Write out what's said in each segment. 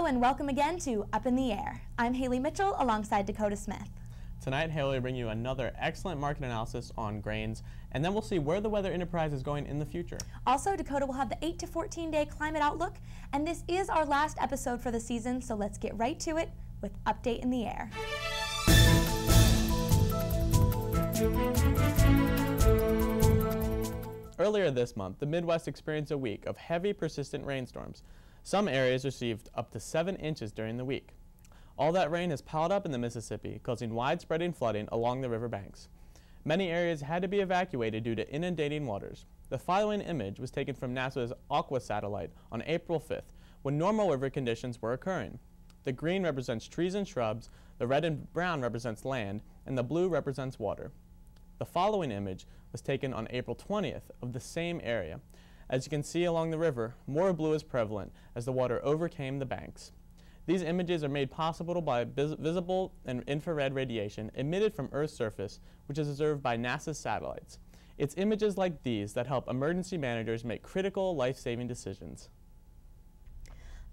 Hello and welcome again to Up in the Air. I'm Haley Mitchell alongside Dakota Smith. Tonight, Haley will bring you another excellent market analysis on grains, and then we'll see where the weather enterprise is going in the future. Also, Dakota will have the 8 to 14 day climate outlook, and this is our last episode for the season, so let's get right to it with Update in the Air. Earlier this month, the Midwest experienced a week of heavy, persistent rainstorms. Some areas received up to 7 inches during the week. All that rain has piled up in the Mississippi, causing widespread flooding along the riverbanks. Many areas had to be evacuated due to inundating waters. The following image was taken from NASA's Aqua satellite on April 5th, when normal river conditions were occurring. The green represents trees and shrubs, the red and brown represents land, and the blue represents water. The following image was taken on April 20th of the same area. As you can see along the river, more blue is prevalent as the water overcame the banks. These images are made possible by visible and infrared radiation emitted from Earth's surface, which is observed by NASA's satellites. It's images like these that help emergency managers make critical life-saving decisions.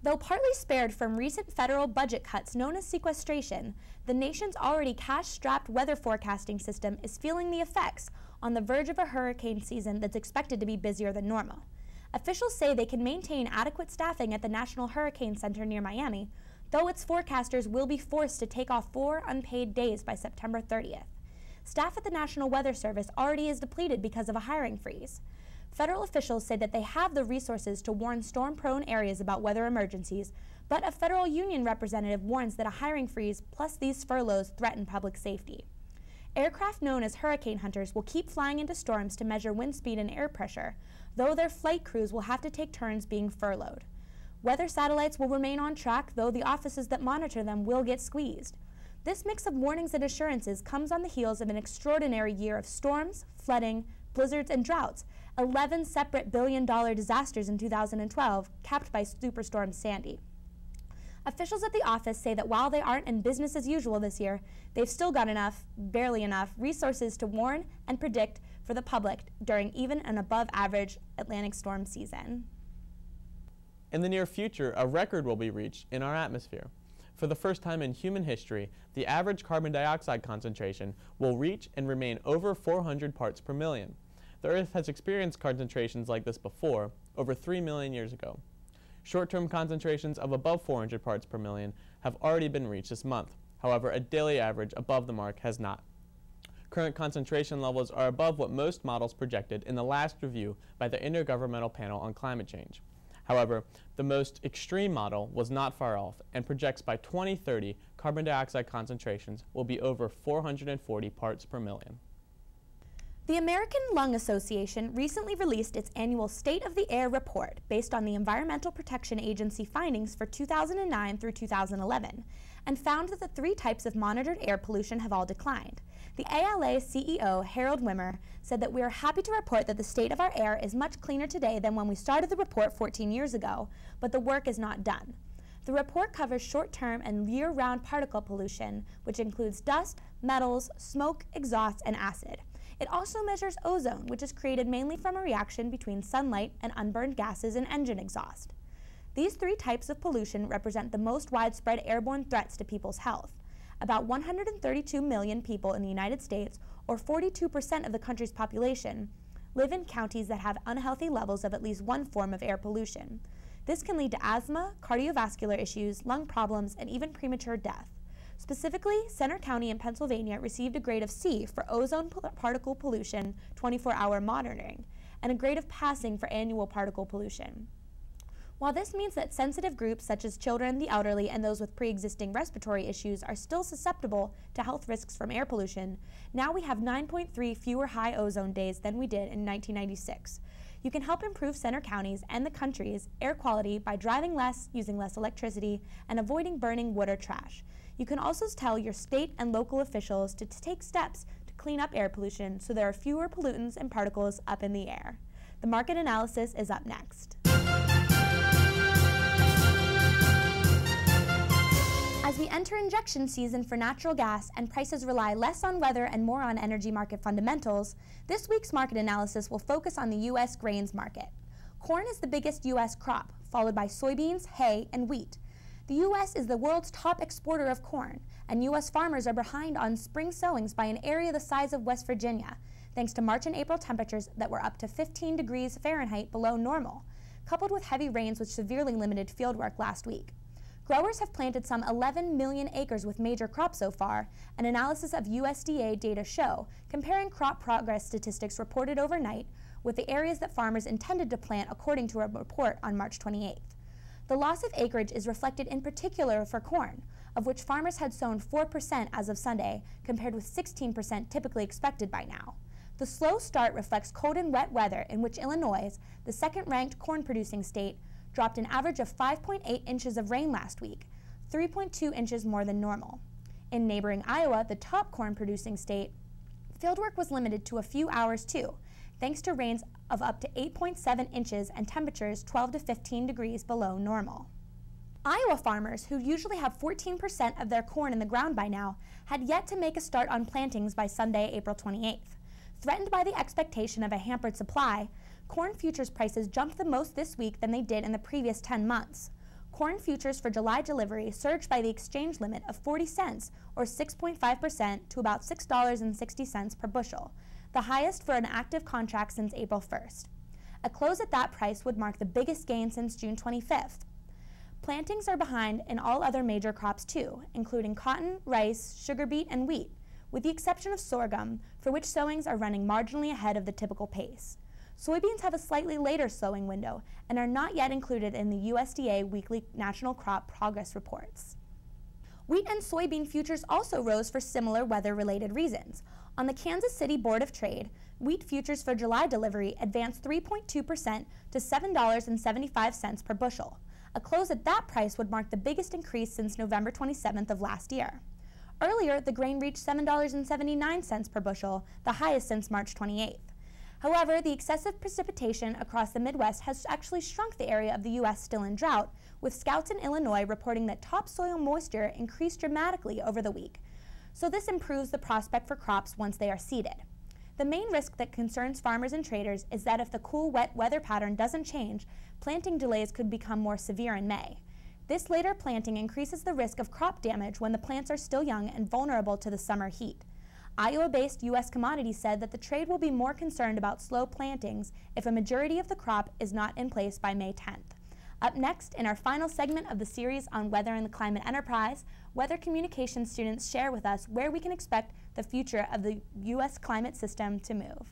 Though partly spared from recent federal budget cuts known as sequestration, the nation's already cash-strapped weather forecasting system is feeling the effects on the verge of a hurricane season that's expected to be busier than normal. Officials say they can maintain adequate staffing at the National Hurricane Center near Miami, though its forecasters will be forced to take off 4 unpaid days by September 30th. Staff at the National Weather Service already is depleted because of a hiring freeze. Federal officials say that they have the resources to warn storm-prone areas about weather emergencies, but a federal union representative warns that a hiring freeze plus these furloughs threaten public safety. Aircraft known as hurricane hunters will keep flying into storms to measure wind speed and air pressure, though their flight crews will have to take turns being furloughed. Weather satellites will remain on track, though the offices that monitor them will get squeezed. This mix of warnings and assurances comes on the heels of an extraordinary year of storms, flooding, blizzards, and droughts, 11 separate billion-dollar disasters in 2012, capped by Superstorm Sandy. Officials at the office say that while they aren't in business as usual this year, they've still got enough, barely enough, resources to warn and predict for the public during even an above-average Atlantic storm season. In the near future, a record will be reached in our atmosphere. For the first time in human history, the average carbon dioxide concentration will reach and remain over 400 parts per million. The Earth has experienced concentrations like this before, over 3 million years ago. Short-term concentrations of above 400 parts per million have already been reached this month. However, a daily average above the mark has not. Current concentration levels are above what most models projected in the last review by the Intergovernmental Panel on Climate Change. However, the most extreme model was not far off and projects by 2030 carbon dioxide concentrations will be over 440 parts per million. The American Lung Association recently released its annual State of the Air report based on the Environmental Protection Agency findings for 2009 through 2011 and found that the 3 types of monitored air pollution have all declined. The ALA CEO, Harold Wimmer, said that we are happy to report that the state of our air is much cleaner today than when we started the report 14 years ago, but the work is not done. The report covers short-term and year-round particle pollution, which includes dust, metals, smoke, exhaust, and acid. It also measures ozone, which is created mainly from a reaction between sunlight and unburned gases in engine exhaust. These 3 types of pollution represent the most widespread airborne threats to people's health. About 132 million people in the United States, or 42% of the country's population, live in counties that have unhealthy levels of at least one form of air pollution. This can lead to asthma, cardiovascular issues, lung problems, and even premature death. Specifically, Center County in Pennsylvania received a grade of C for ozone particle pollution 24-hour monitoring, and a grade of passing for annual particle pollution. While this means that sensitive groups such as children, the elderly, and those with pre-existing respiratory issues are still susceptible to health risks from air pollution, now we have 9.3 fewer high ozone days than we did in 1996. You can help improve Center County's and the country's air quality by driving less, using less electricity, and avoiding burning wood or trash. You can also tell your state and local officials to take steps to clean up air pollution so there are fewer pollutants and particles up in the air. The market analysis is up next. As we enter injection season for natural gas and prices rely less on weather and more on energy market fundamentals, this week's market analysis will focus on the U.S. grains market. Corn is the biggest U.S. crop, followed by soybeans, hay, and wheat. The U.S. is the world's top exporter of corn, and U.S. farmers are behind on spring sowings by an area the size of West Virginia, thanks to March and April temperatures that were up to 15 degrees Fahrenheit below normal, coupled with heavy rains which severely limited fieldwork last week. Growers have planted some 11 million acres with major crops so far, an analysis of USDA data show, comparing crop progress statistics reported overnight with the areas that farmers intended to plant according to a report on March 28th. The loss of acreage is reflected in particular for corn, of which farmers had sown 4% as of Sunday, compared with 16% typically expected by now. The slow start reflects cold and wet weather in which Illinois, the second-ranked corn-producing state, dropped an average of 5.8 inches of rain last week, 3.2 inches more than normal. In neighboring Iowa, the top corn-producing state, fieldwork was limited to a few hours too, thanks to rains of up to 8.7 inches and temperatures 12 to 15 degrees below normal. Iowa farmers, who usually have 14% of their corn in the ground by now, had yet to make a start on plantings by Sunday, April 28th. Threatened by the expectation of a hampered supply, corn futures prices jumped the most this week than they did in the previous 10 months. Corn futures for July delivery surged by the exchange limit of 40 cents, or 6.5%, to about $6.60 per bushel, the highest for an active contract since April 1st. A close at that price would mark the biggest gain since June 25th. Plantings are behind in all other major crops too, including cotton, rice, sugar beet, and wheat, with the exception of sorghum, for which sowings are running marginally ahead of the typical pace. Soybeans have a slightly later sowing window and are not yet included in the USDA weekly national crop progress reports. Wheat and soybean futures also rose for similar weather-related reasons. On the Kansas City Board of Trade, wheat futures for July delivery advanced 3.2% to $7.75 per bushel. A close at that price would mark the biggest increase since November 27th of last year. Earlier, the grain reached $7.79 per bushel, the highest since March 28th. However, the excessive precipitation across the Midwest has actually shrunk the area of the U.S. still in drought, with scouts in Illinois reporting that topsoil moisture increased dramatically over the week. So this improves the prospect for crops once they are seeded. The main risk that concerns farmers and traders is that if the cool, wet weather pattern doesn't change, planting delays could become more severe in May. This later planting increases the risk of crop damage when the plants are still young and vulnerable to the summer heat. Iowa-based U.S. Commodities said that the trade will be more concerned about slow plantings if a majority of the crop is not in place by May 10th. Up next, in our final segment of the series on weather and the climate enterprise, weather communication students share with us where we can expect the future of the U.S. climate system to move.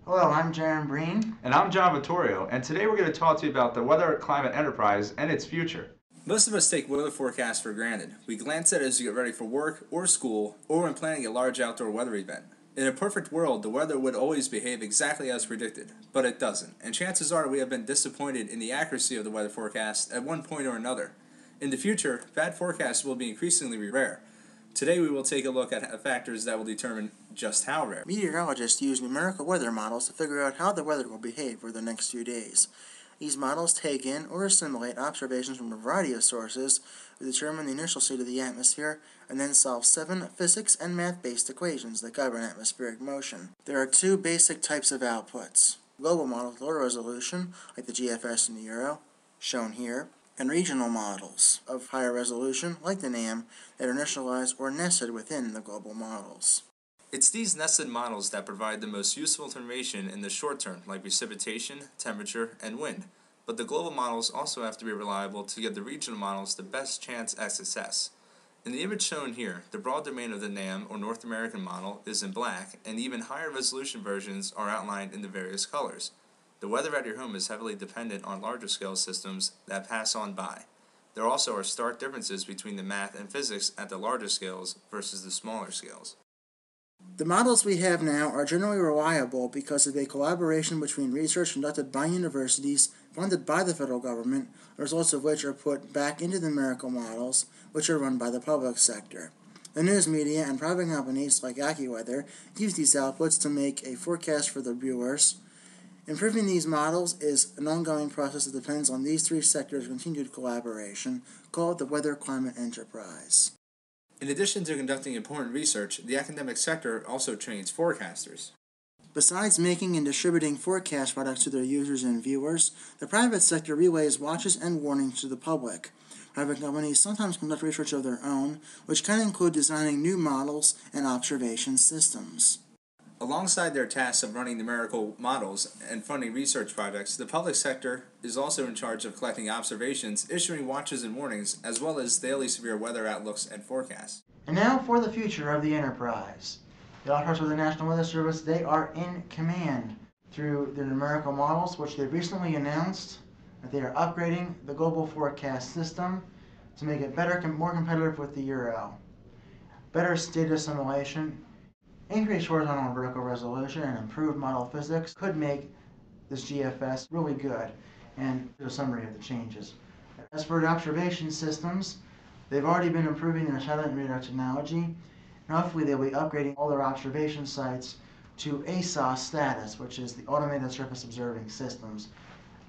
Hello, I'm Jaron Breen. And I'm John Vittorio, and today we're going to talk to you about the weather climate enterprise and its future. Most of us take weather forecasts for granted. We glance at it as we get ready for work or school or when planning a large outdoor weather event. In a perfect world, the weather would always behave exactly as predicted, but it doesn't, and chances are we have been disappointed in the accuracy of the weather forecast at one point or another. In the future, bad forecasts will be increasingly rare. Today we will take a look at factors that will determine just how rare. Meteorologists use numerical weather models to figure out how the weather will behave for the next few days. These models take in or assimilate observations from a variety of sources to determine the inertial state of the atmosphere and then solve 7 physics and math-based equations that govern atmospheric motion. There are 2 basic types of outputs: global models with lower resolution, like the GFS and the Euro, shown here, and regional models of higher resolution, like the NAM, that are initialized or nested within the global models. It's these nested models that provide the most useful information in the short term, like precipitation, temperature, and wind. But the global models also have to be reliable to give the regional models the best chance at success. In the image shown here, the broad domain of the NAM, or North American model, is in black, and even higher resolution versions are outlined in the various colors. The weather at your home is heavily dependent on larger scale systems that pass on by. There also are stark differences between the math and physics at the larger scales versus the smaller scales. The models we have now are generally reliable because of a collaboration between research conducted by universities funded by the federal government, the results of which are put back into the numerical models, which are run by the public sector. The news media and private companies like AccuWeather use these outputs to make a forecast for their viewers. Improving these models is an ongoing process that depends on these 3 sectors' continued collaboration, called the weather climate enterprise. In addition to conducting important research, the academic sector also trains forecasters. Besides making and distributing forecast products to their users and viewers, the private sector relays watches and warnings to the public. Private companies sometimes conduct research of their own, which can include designing new models and observation systems. Alongside their tasks of running numerical models and funding research projects, the public sector is also in charge of collecting observations, issuing watches and warnings, as well as daily severe weather outlooks and forecasts. And now for the future of the enterprise. The officers of the National Weather Service, they are in command through their numerical models, which they recently announced that they are upgrading the global forecast system to make it better, more competitive with the Euro. Better data assimilation, increased horizontal and vertical resolution, and improved model physics could make this GFS really good. And here's a summary of the changes. As for the observation systems, they've already been improving their satellite radar technology, and hopefully they'll be upgrading all their observation sites to ASOS status, which is the Automated Surface Observing Systems,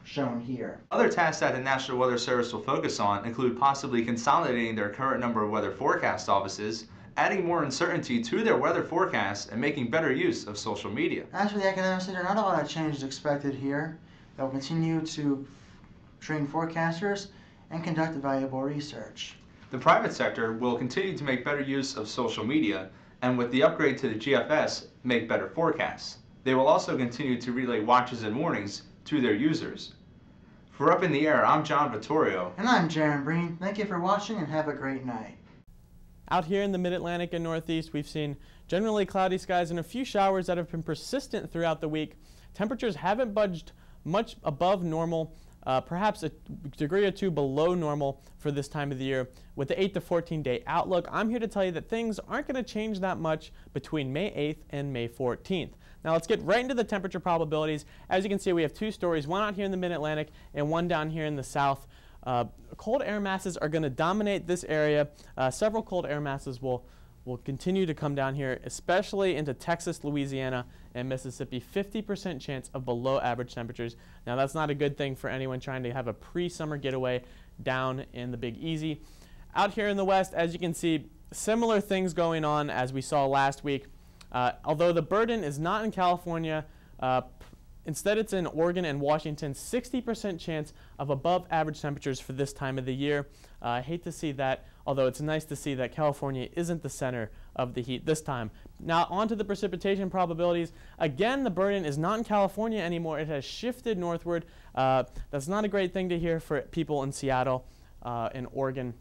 shown here. Other tasks that the National Weather Service will focus on include possibly consolidating their current number of weather forecast offices, adding more uncertainty to their weather forecasts, and making better use of social media. As for the academic sector, not a lot of change is expected here. They'll continue to train forecasters and conduct valuable research. The private sector will continue to make better use of social media, and with the upgrade to the GFS, make better forecasts. They will also continue to relay watches and warnings to their users. For Up in the Air, I'm John Vittorio. And I'm Jaron Breen. Thank you for watching and have a great night. Out here in the Mid-Atlantic and Northeast, we've seen generally cloudy skies and a few showers that have been persistent throughout the week. Temperatures haven't budged much above normal, perhaps a degree or two below normal for this time of the year. With the 8 to 14 day outlook, I'm here to tell you that things aren't going to change that much between May 8th and May 14th. Now let's get right into the temperature probabilities. As you can see, we have two stories, one out here in the Mid-Atlantic and one down here in the south. Cold air masses are going to dominate this area. Several cold air masses will continue to come down here, especially into Texas, Louisiana, and Mississippi. 50% chance of below average temperatures. Now that's not a good thing for anyone trying to have a pre-summer getaway down in the Big Easy. Out here in the west, as you can see, similar things going on as we saw last week. Although the burden is not in California, instead it's in Oregon and Washington. 60% chance of above average temperatures for this time of the year. I hate to see that, although it's nice to see that California isn't the center of the heat this time. Now on to the precipitation probabilities. Again, the burden is not in California anymore. It has shifted northward. That's not a great thing to hear for people in Seattle and Oregon.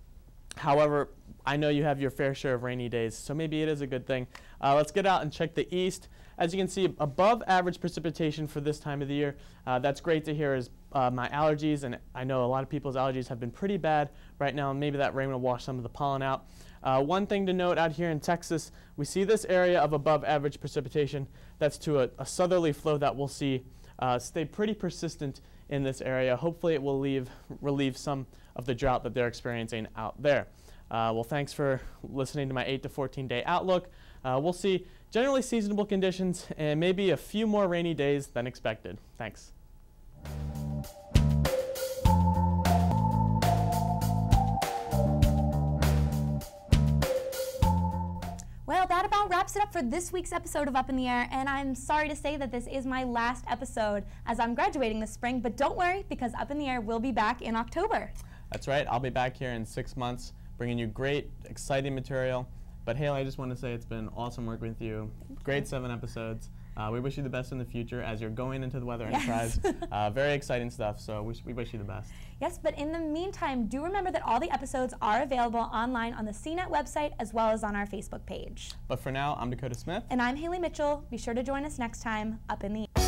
However, I know you have your fair share of rainy days, so maybe it is a good thing. Let's get out and check the east. As you can see, above average precipitation for this time of the year. That's great to hear as my allergies, and I know a lot of people's allergies have been pretty bad right now, and maybe that rain will wash some of the pollen out. One thing to note out here in Texas, we see this area of above average precipitation. That's to a southerly flow that we'll see stay pretty persistent in this area. Hopefully it will relieve some of the drought that they're experiencing out there. Well, thanks for listening to my 8 to 14 day outlook. We'll see generally seasonable conditions and maybe a few more rainy days than expected. Thanks. Well, that about wraps it up for this week's episode of Up in the Air, and I'm sorry to say that this is my last episode as I'm graduating this spring, but don't worry, because Up in the Air will be back in October. That's right, I'll be back here in 6 months bringing you great, exciting material. But Haley, I just want to say it's been awesome working with you. Great 7 episodes. We wish you the best in the future as you're going into the Weather Enterprise. Very exciting stuff, so we wish you the best. Yes, but in the meantime, do remember that all the episodes are available online on the CNET website as well as on our Facebook page. But for now, I'm Dakota Smith. And I'm Haley Mitchell. Be sure to join us next time, Up in the Air.